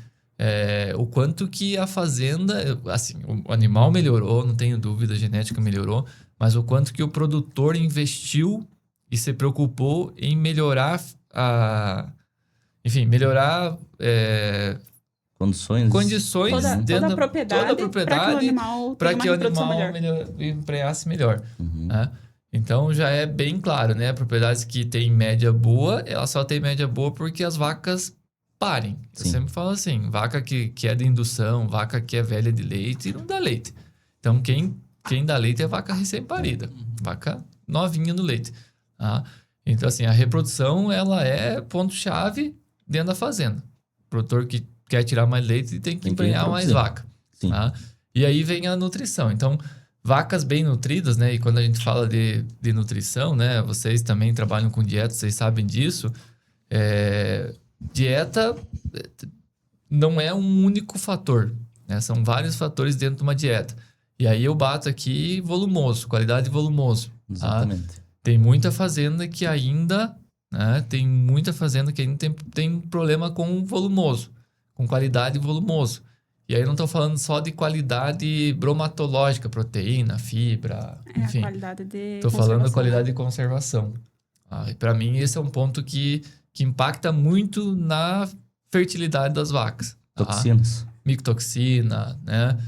o quanto que a fazenda... Assim, o animal melhorou, não tenho dúvida, a genética melhorou, mas o quanto que o produtor investiu e se preocupou em melhorar condições toda a propriedade para que o animal emprenhasse melhor. Uhum. Né? Então já é bem claro, né? Propriedades que têm média boa, ela só tem média boa porque as vacas parem. Sim. Eu sempre falo assim, vaca que é de indução, vaca que é velha de leite, não dá leite. Então quem dá leite é vaca recém-parida, vaca novinha no leite. Tá? Então assim, a reprodução ela é ponto-chave dentro da fazenda. O produtor que quer tirar mais leite tem que emprenhar mais vaca. Tá? E aí vem a nutrição. Então, vacas bem nutridas, né? E quando a gente fala de nutrição, né? Vocês também trabalham com dieta, vocês sabem disso. Dieta não é um único fator, né? São vários fatores dentro de uma dieta. E aí eu bato aqui volumoso, qualidade e volumoso. Exatamente. Tá? Tem muita fazenda que ainda... Né? Tem muita fazenda que ainda tem problema com volumoso, com qualidade e volumoso. E aí não estou falando só de qualidade bromatológica, proteína, fibra, enfim. A qualidade de Estou falando da qualidade de conservação. E para mim esse é um ponto que impacta muito na fertilidade das vacas. Toxinas. Micotoxina, né?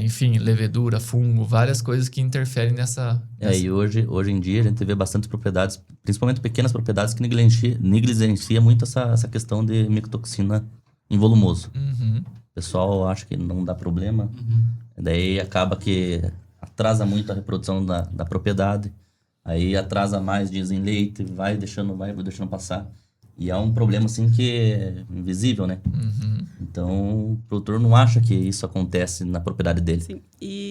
Enfim, levedura, fungo, várias coisas que interferem nessa... E hoje em dia a gente vê bastante propriedades, principalmente pequenas propriedades, que negligencia muito essa questão de micotoxina em volumoso. Uhum. O pessoal acha que não dá problema, daí acaba que atrasa muito a reprodução da propriedade, aí atrasa mais dias em leite, vai deixando passar. E é um problema, assim, que é invisível, né? Uhum. Então, o produtor não acha que isso acontece na propriedade dele. Sim.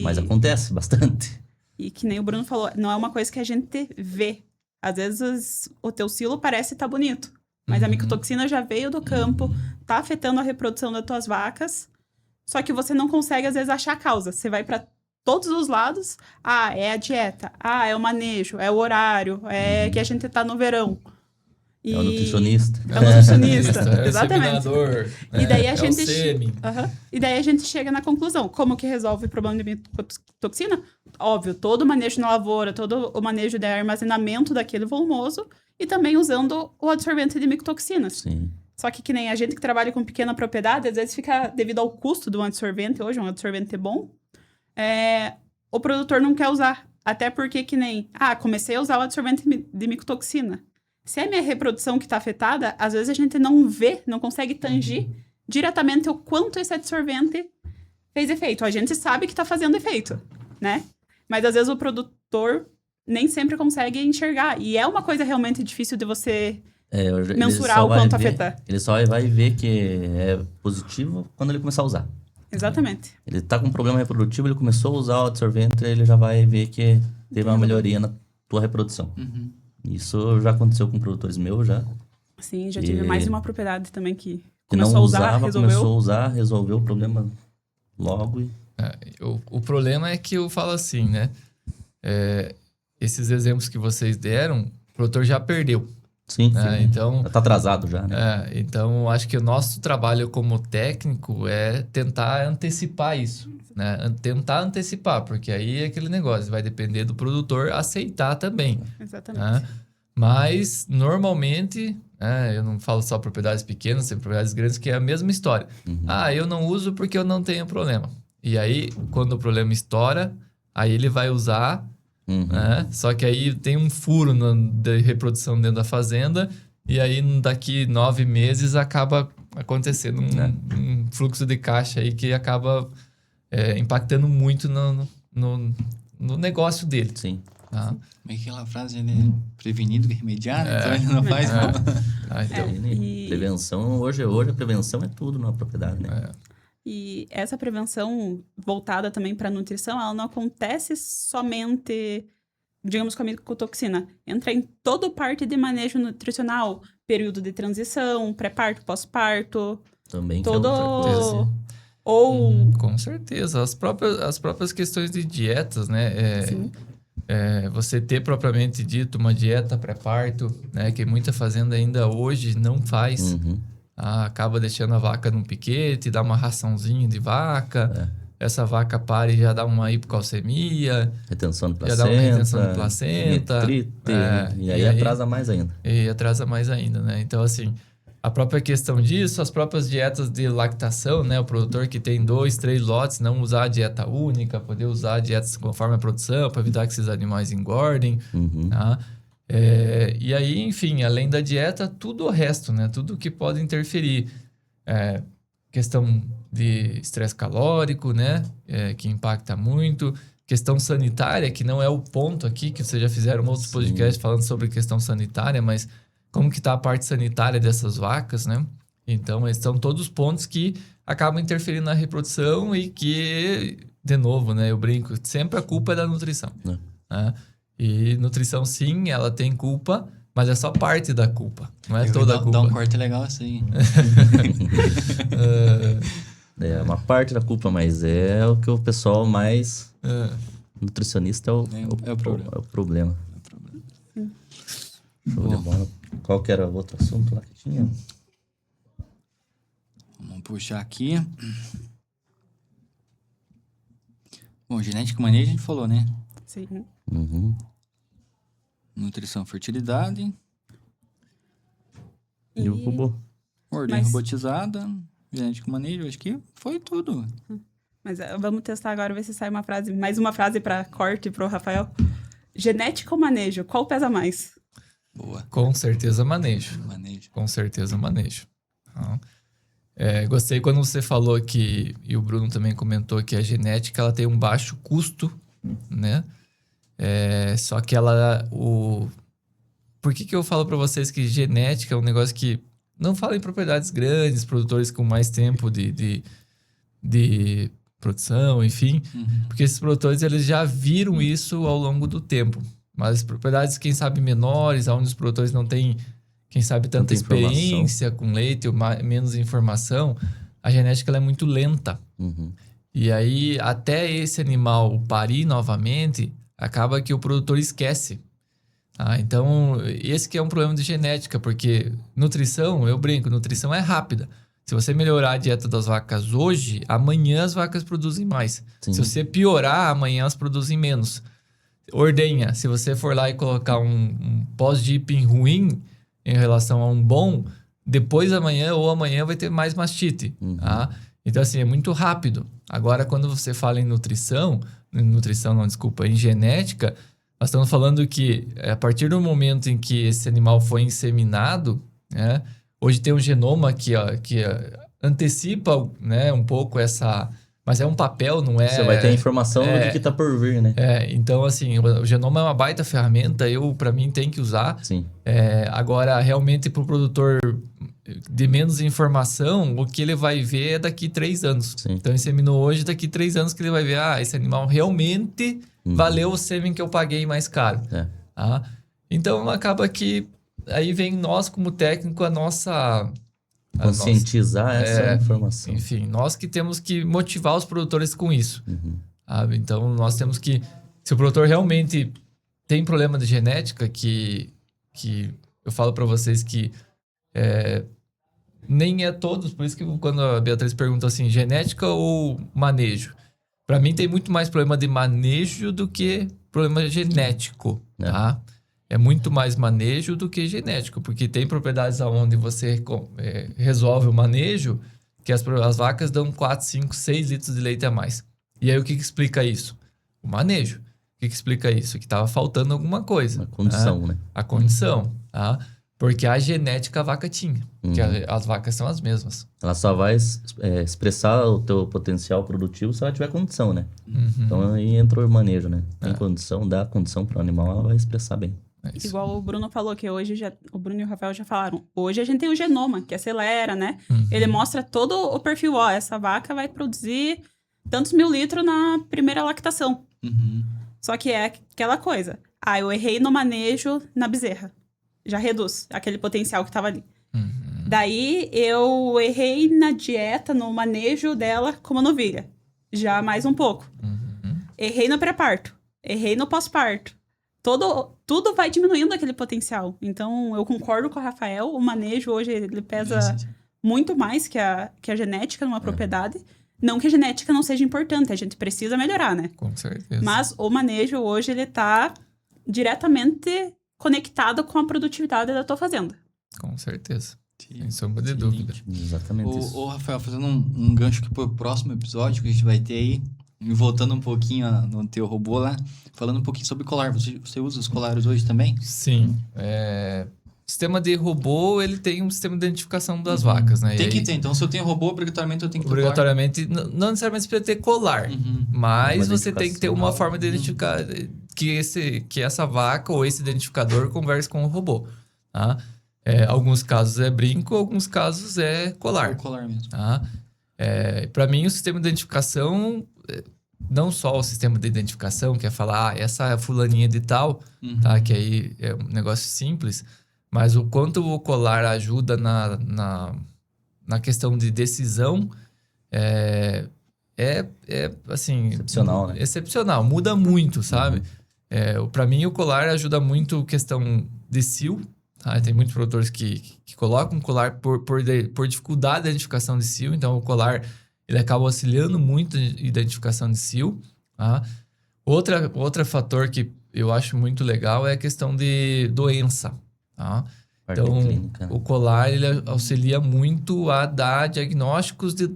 Mas acontece bastante. E que nem o Bruno falou, não é uma coisa que a gente vê. Às vezes, o teu silo parece estar bonito, mas a micotoxina já veio do campo, tá afetando a reprodução das tuas vacas, só que você não consegue, às vezes, achar a causa. Você vai para todos os lados, é a dieta, é o manejo, é o horário, é que a gente tá no verão. É o nutricionista. É o nutricionista, É o exatamente. inseminador, E daí a é gente o sêmen. E daí a gente chega na conclusão. Como que resolve o problema de micotoxina? Óbvio, todo o manejo na lavoura, todo o manejo de armazenamento daquele volumoso e também usando o absorvente de micotoxinas. Sim. Só que nem a gente que trabalha com pequena propriedade, às vezes fica, devido ao custo do absorvente hoje, um absorvente bom, o produtor não quer usar. Até porque comecei a usar o absorvente de micotoxina. Se é minha reprodução que está afetada, às vezes a gente não vê, não consegue tangir diretamente o quanto esse absorvente fez efeito. A gente sabe que está fazendo efeito, né? Mas às vezes o produtor nem sempre consegue enxergar. E é uma coisa realmente difícil de você mensurar o quanto afeta. Ele só vai ver que é positivo quando ele começar a usar. Exatamente. Ele tá com um problema reprodutivo, ele começou a usar o absorvente, ele já vai ver que teve uma melhoria na tua reprodução. Isso já aconteceu com produtores meus, já. Sim, já tive mais de uma propriedade também que Que começou não a usar, usava, resolveu. começou a usar, resolveu o problema logo. O problema é que eu falo assim, né? Esses exemplos que vocês deram, o produtor já perdeu. Sim, então tá atrasado já, né? Então, acho que o nosso trabalho como técnico é tentar antecipar isso, né? Tentar antecipar, porque aí é aquele negócio, vai depender do produtor aceitar também. Exatamente. Né? Mas, normalmente, eu não falo só propriedades pequenas, tem propriedades grandes que é a mesma história. Eu não uso porque eu não tenho problema. E aí, quando o problema estoura, aí ele vai usar... Só que aí tem um furo de reprodução dentro da fazenda e aí daqui 9 meses acaba acontecendo um fluxo de caixa aí que acaba impactando muito no negócio dele. Sim. Tá? Como é que aquela frase, né? Prevenido que remediado, então ele não faz mal. Prevenção, hoje a prevenção é tudo numa propriedade, né? E essa prevenção voltada também para a nutrição, ela não acontece somente, digamos, com a micotoxina. Entra em toda parte de manejo nutricional, período de transição, pré-parto, pós-parto. Também todo... que é outra coisa. Com certeza. As próprias questões de dietas, né? Sim. Você ter propriamente dito uma dieta pré-parto, né? Que muita fazenda ainda hoje não faz. Acaba deixando a vaca num piquete, dá uma raçãozinha de vaca, essa vaca para e já dá uma hipocalcemia, retenção de já dá uma retenção de placenta, nitrite, e aí atrasa mais ainda. E atrasa mais ainda, né? Então, assim, a própria questão disso, as próprias dietas de lactação, né? O produtor que tem 2, 3 lotes, não usar a dieta única, poder usar dietas conforme a produção, para evitar que esses animais engordem, tá? E aí, enfim, além da dieta, tudo o resto, né? Tudo que pode interferir. Questão de estresse calórico, né? Que impacta muito. Questão sanitária, que não é o ponto aqui, que vocês já fizeram outros podcasts falando sobre questão sanitária, mas como que está a parte sanitária dessas vacas, né? Então, esses são todos pontos que acabam interferindo na reprodução e que, de novo, né? Eu brinco, sempre a culpa é da nutrição. Né? E nutrição, sim, ela tem culpa, mas é só parte da culpa, não é toda a culpa. Dá um corte legal assim. É uma parte da culpa, mas é o que o pessoal mais... Nutricionista é o problema. Show de bola. Qual que era o outro assunto lá que tinha? Vamos puxar aqui. Bom, genética e manejo a gente falou, né? Sim. Nutrição, fertilidade. E o robô. Ordem robotizada. Genética e manejo, acho que foi tudo. Mas vamos testar agora, ver se sai mais uma frase para corte pro Rafael. Genética ou manejo? Qual pesa mais? Boa. Com certeza manejo. Com certeza manejo. Gostei quando você falou que, e o Bruno também comentou que a genética ela tem um baixo custo, né? Só que Por que eu falo para vocês que genética é um negócio que não fala em propriedades grandes, produtores com mais tempo de produção, enfim. Porque esses produtores eles já viram isso ao longo do tempo. Mas propriedades, quem sabe, menores, onde os produtores não têm, quem sabe, tanta experiência com leite ou menos informação, a genética ela é muito lenta. E aí, até esse animal parir novamente, acaba que o produtor esquece. Então, esse que é um problema de genética, porque nutrição, eu brinco, nutrição é rápida. Se você melhorar a dieta das vacas hoje, amanhã as vacas produzem mais. Sim. Se você piorar, amanhã elas produzem menos. Ordenha, se você for lá e colocar um pós-dipping ruim em relação a um bom, depois amanhã ou amanhã vai ter mais mastite. Tá? Então, assim, é muito rápido. Agora, quando você fala em em genética, nós estamos falando que a partir do momento em que esse animal foi inseminado, né, hoje tem um genoma que antecipa, né, um pouco essa... Mas é um papel, não é... Você vai ter informação do que tá por vir, né? Então, assim, o genoma é uma baita ferramenta, para mim, tem que usar. Sim. Agora, realmente, para o produtor de menos informação, o que ele vai ver é daqui 3 anos. Sim. Então, inseminou hoje, daqui 3 anos que ele vai ver, esse animal realmente valeu o sêmen que eu paguei mais caro. Tá? Então, acaba que aí vem nós, como técnico, a nossa... Conscientizar essa informação. Enfim, nós que temos que motivar os produtores com isso. Sabe? Então, nós temos que... Se o produtor realmente tem problema de genética, que eu falo para vocês que nem é todos, por isso que quando a Beatriz pergunta assim, genética ou manejo? Para mim, tem muito mais problema de manejo do que problema genético, tá? É muito mais manejo do que genético, porque tem propriedades onde você resolve o manejo, que as vacas dão 4, 5, 6 litros de leite a mais. E aí, o que explica isso? O manejo. O que explica isso? Que estava faltando alguma coisa. A condição, né? A condição, tá? Porque a genética a vaca tinha, que as vacas são as mesmas. Ela só vai expressar o teu potencial produtivo se ela tiver condição, né? Então, aí entra o manejo, né? Tem condição, dá condição para o animal, ela vai expressar bem. Igual o Bruno falou, que hoje o Bruno e o Rafael já falaram. Hoje a gente tem o genoma, que acelera, né? Ele mostra todo o perfil. Essa vaca vai produzir tantos 1000 litros na primeira lactação. Só que é aquela coisa. Eu errei no manejo na bezerra. Já reduz aquele potencial que estava ali. Daí, eu errei na dieta, no manejo dela como novilha. Já mais um pouco. Errei no pré-parto. Errei no pós-parto. Tudo vai diminuindo aquele potencial. Então, eu concordo com o Rafael. O manejo hoje, ele pesa muito mais que a genética numa propriedade. Não que a genética não seja importante. A gente precisa melhorar, né? Com certeza. Mas o manejo hoje, ele tá diretamente conectado com a produtividade da tua fazenda. Com certeza. Sem sombra de dúvida. Exatamente isso. Ô, Rafael, fazendo um gancho aqui pro próximo episódio que a gente vai ter aí, voltando um pouquinho no teu robô lá, falando um pouquinho sobre colar. Você usa os colares hoje também? Sim. O sistema de robô, ele tem um sistema de identificação das vacas, né? Tem que ter. Então, se eu tenho robô, obrigatoriamente eu tenho que ter obrigatoriamente, não necessariamente precisa ter colar, mas você tem que ter uma forma de identificar que essa vaca ou esse identificador converse com o robô, tá? Alguns casos é brinco, alguns casos é colar. É o colar mesmo. Tá? Para mim, o sistema de identificação, não só o sistema de identificação, que é falar, essa é a fulaninha de tal, tá? Que aí é um negócio simples, mas o quanto o colar ajuda na questão de decisão assim... Excepcional, né? Excepcional, muda muito, sabe? Para mim, o colar ajuda muito questão de cio. Tem muitos produtores que colocam colar por dificuldade de identificação de cio. Então, o colar ele acaba auxiliando muito em identificação de cio. Tá? Outro fator que eu acho muito legal é a questão de doença. Tá? Então, clínica, né? O colar ele auxilia muito a dar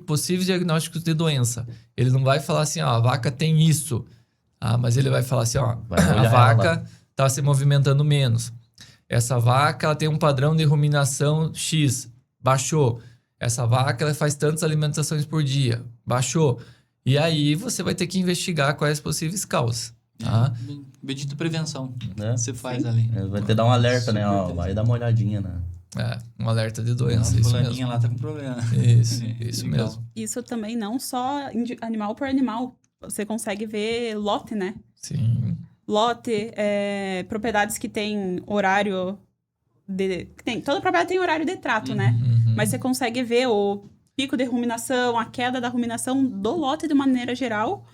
possíveis diagnósticos de doença. Ele não vai falar assim, a vaca tem isso. Mas ele vai falar assim, a vaca está se movimentando menos. Essa vaca ela tem um padrão de ruminação X, baixou. Essa vaca ela faz tantas alimentações por dia, baixou. E aí você vai ter que investigar quais as possíveis causas. Tá? Bendita prevenção. Né? Você faz ali. Vai ter dar um alerta, né? Vai dar uma olhadinha, né? Um alerta de doença. A Isso fulaninha mesmo. lá tá com problema. Isso mesmo. Isso também não só animal por animal. Você consegue ver lote, né? Sim. Lote, propriedades que tem horário toda propriedade tem horário de trato, né? Mas você consegue ver o pico de ruminação, a queda da ruminação do lote de maneira geral,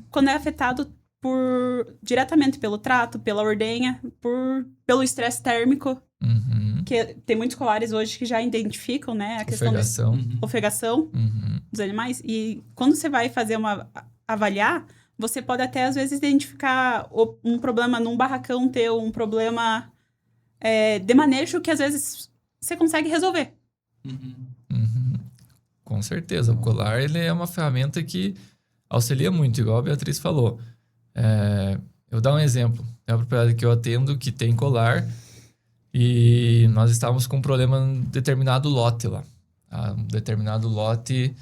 quando é afetado diretamente pelo trato, pela ordenha, pelo estresse térmico, que tem muitos colares hoje que já identificam, né, a questão da ofegação dos animais. E quando você vai fazer avaliar, você pode até, às vezes, identificar um problema num barracão teu, um problema de manejo que, às vezes, você consegue resolver. Com certeza. O colar, ele é uma ferramenta que auxilia muito, igual a Beatriz falou. Eu vou dar um exemplo. Tem uma propriedade que eu atendo que tem colar e nós estávamos com um problema em determinado lote lá. Um determinado lote,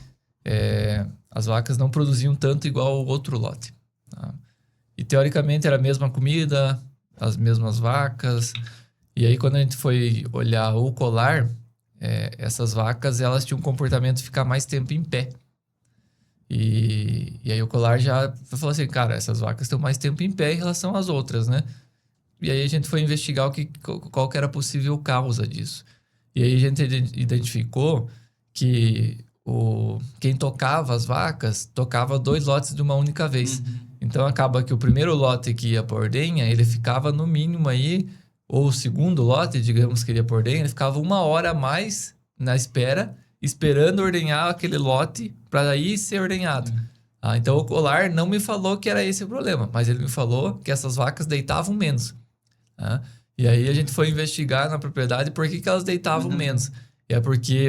as vacas não produziam tanto igual o outro lote. Tá? E teoricamente era a mesma comida, as mesmas vacas. E aí quando a gente foi olhar o colar, essas vacas elas tinham um comportamento de ficar mais tempo em pé. E aí o colar já falou assim, cara, essas vacas estão mais tempo em pé em relação às outras, né? E aí a gente foi investigar qual que era a possível causa disso. E aí a gente identificou que quem tocava as vacas, tocava 2 lotes de uma única vez. Então acaba que o primeiro lote que ia por ordenha, ele ficava no mínimo aí, ou o segundo lote, digamos que ele ia por ordenha, ele ficava 1 hora a mais na espera, esperando ordenhar aquele lote para aí ser ordenhado. Então o colar não me falou que era esse o problema, mas ele me falou que essas vacas deitavam menos. E aí a gente foi investigar na propriedade por que elas deitavam menos. E é porque,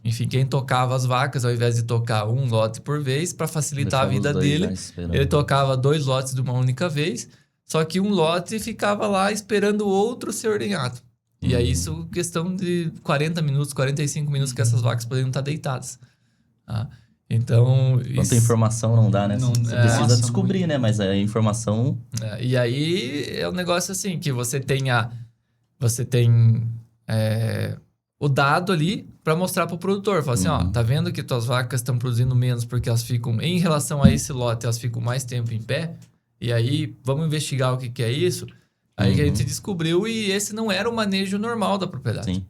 enfim, quem tocava as vacas, ao invés de tocar um lote por vez, para facilitar a vida dele, ele tocava 2 lotes de uma única vez, só que um lote ficava lá esperando o outro ser ordenhado. E aí isso questão de 40 minutos, 45 minutos que essas vacas poderiam estar deitadas. Então... Quanta informação não dá, né? Você precisa descobrir, muito. né? Mas a informação... E aí é um negócio assim, que você tem o dado ali para mostrar para o produtor. Fala assim, ó, tá vendo que tuas vacas estão produzindo menos porque elas ficam, em relação a esse lote, elas ficam mais tempo em pé. E aí, vamos investigar o que é isso. Aí que a gente descobriu e esse não era o manejo normal da propriedade. Sim.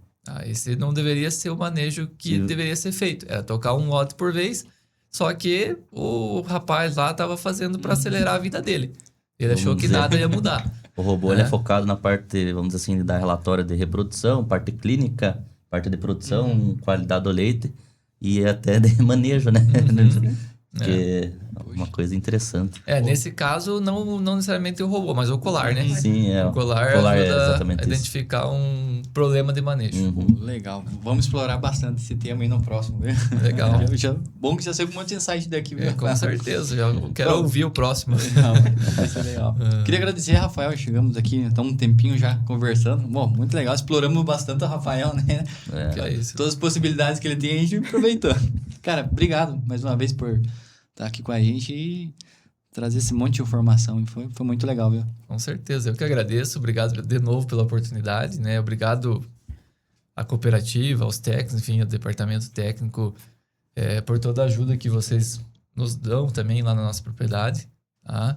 Esse não deveria ser o manejo que deveria ser feito. Era tocar um lote por vez, só que o rapaz lá estava fazendo para acelerar a vida dele. Ele achou que nada ia mudar. O robô ele é focado na parte, vamos dizer assim, da relatório de reprodução, parte clínica, parte de produção, qualidade do leite e até de manejo, né? Que é uma coisa interessante. Nesse caso, não necessariamente o robô, mas o colar, né? Sim, o colar ajuda a identificar um problema de manejo. Legal. Vamos explorar bastante esse tema aí no próximo. Viu? Legal. Bom que já saiu com um monte de insight daqui. Viu? Com certeza. Já quero ouvir o próximo. Legal. Vai ser legal. Queria agradecer, Rafael. Chegamos aqui, estamos um tempinho já conversando. Bom, muito legal. Exploramos bastante o Rafael, né? Que é isso. Todas as possibilidades que ele tem, a gente aproveitou. Cara, obrigado mais uma vez por estar aqui com a gente e trazer esse monte de informação. E foi muito legal, viu? Com certeza. Eu que agradeço. Obrigado de novo pela oportunidade, né? Obrigado à cooperativa, aos técnicos, enfim, ao departamento técnico, por toda a ajuda que vocês nos dão também lá na nossa propriedade, tá?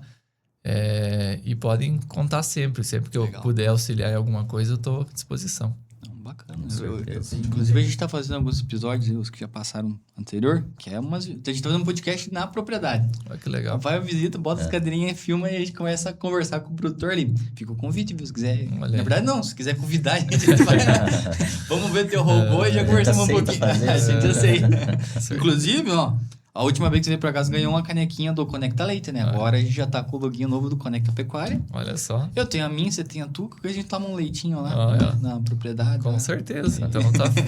E podem contar sempre que eu puder auxiliar em alguma coisa, eu estou à disposição. Bacana. Inclusive, a gente está fazendo alguns episódios, os que já passaram anterior, que a gente está fazendo um podcast na propriedade. Olha que legal. Vai, visita, bota as cadeirinhas, filma e a gente começa a conversar com o produtor ali. Fica o convite, viu? Se quiser. Na verdade, não. Se quiser convidar, a gente vai. Vamos ver teu robô e já conversamos um pouquinho. A gente aceita. Inclusive, ó. A última vez que você veio pra casa ganhou uma canequinha do Conecta Leite, né? Agora a gente já tá com o loginho novo do Conecta Pecuária. Olha só. Eu tenho a minha, você tem a tua, que a gente toma um leitinho lá na propriedade. Com certeza. Então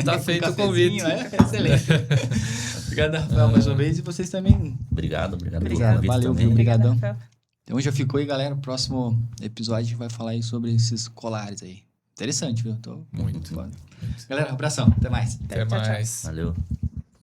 tá feito o convite. Excelente. Obrigado, Rafael, mais uma vez. E vocês também. Obrigado. Valeu, também. obrigadão. Então já ficou aí, galera. O próximo episódio a gente vai falar aí sobre esses colares aí. Interessante, viu? Muito. Galera, abração. Até mais. Até mais. Valeu.